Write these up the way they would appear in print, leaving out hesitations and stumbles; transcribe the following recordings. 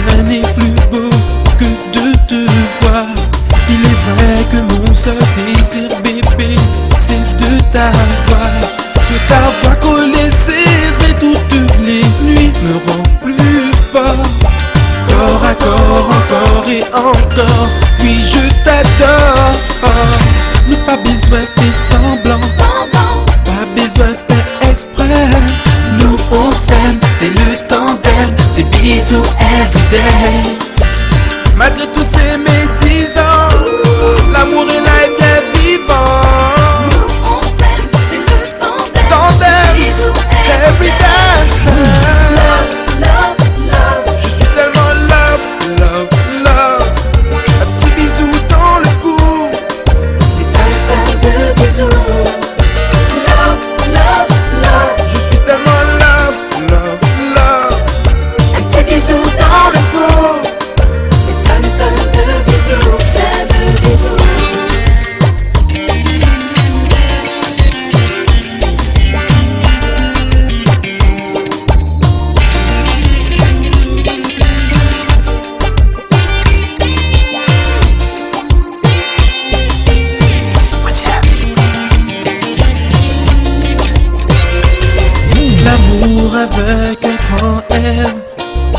Rien n'est plus beau que de te voir. Il est vrai que mon seul désir, bébé, c'est de t'avoir. Ce savoir coller serré toutes les nuits me rend plus fort. Corps à corps, encore et encore, oui je t'adore. Nous pas besoin de faire semblant, pas besoin de faire exprès. Nous on s'aime, c'est le tandem, c'est bisous everyday. Malgré tous ces médisants, l'amour est là et bien vivant. Nous on s'aime, c'est le Tandem, bisous everyday. Love, love, love. Je suis tellement love, love, love. Un petit bisou dans le cou, Et plein de bisous. Love, love, love. je suis tellement love, love, love. Un petit bisou dans le cou. Et plein de bisous, plein de bisous. L'amour avec un grand M,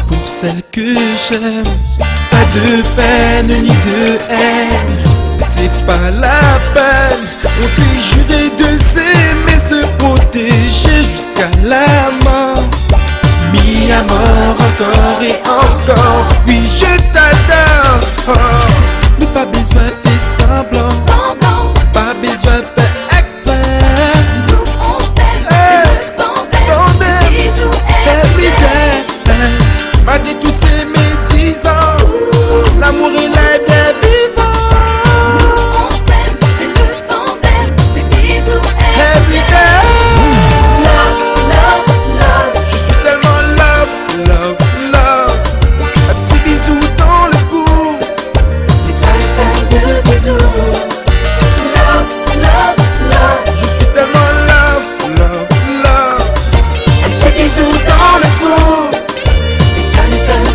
pour celle que j'aime. Pas de peine ni de haine, c'est pas la peine. On s'est juré de s'aimer, se protéger jusqu'à la mort. Mis à mort encore et encore, oui je t'adore. Mais pas besoin de faire semblant, Semblant, pas besoin de faire exprès. nous on s'aime, c'est le tandem. Tandem, Bisous everyday. everyday. Malgré tous ces médisants, l'amour est là et bien vivant. Nous on s'aime, c'est le tandem. C'est bisous Everyday. Love, love, love. Je suis tellement love, love, love. Un petit bisou dans le cou, Et plein de bisous. Love, love, love. je suis tellement love, love, love. Un petit bisou dans le cou. Et plein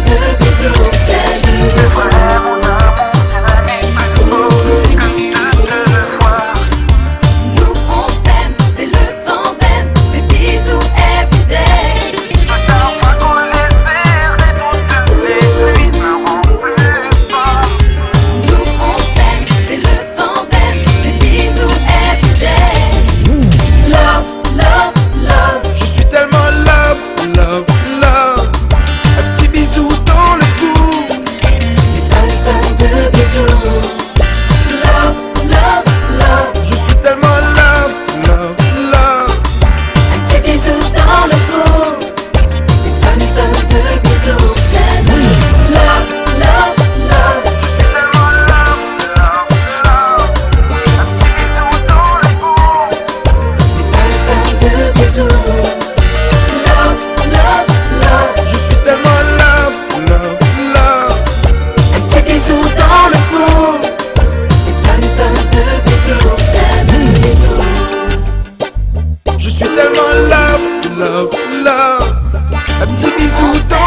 de bisous, plein de bisous. Nous on s'aime, c'est le tandem. C'est bisous everyday. Nous on s'aime, c'est le tandem. C'est bisous everyday. Love, love, love. Je suis tellement love, love, love. Un petit bisou dans le cou, Et plein de bisous. Love, love, love. je suis tellement love, love, love. Un petit bisou dans le cou. Et plein de bisous, plein de love, love, love. Et plein de bisous. Love, love, love. Je suis tellement love, love, love. Un petit bisou dans le cou. Et plein de bisous, plein de bisous. Je suis tellement love, love, love. Un petit bisou dans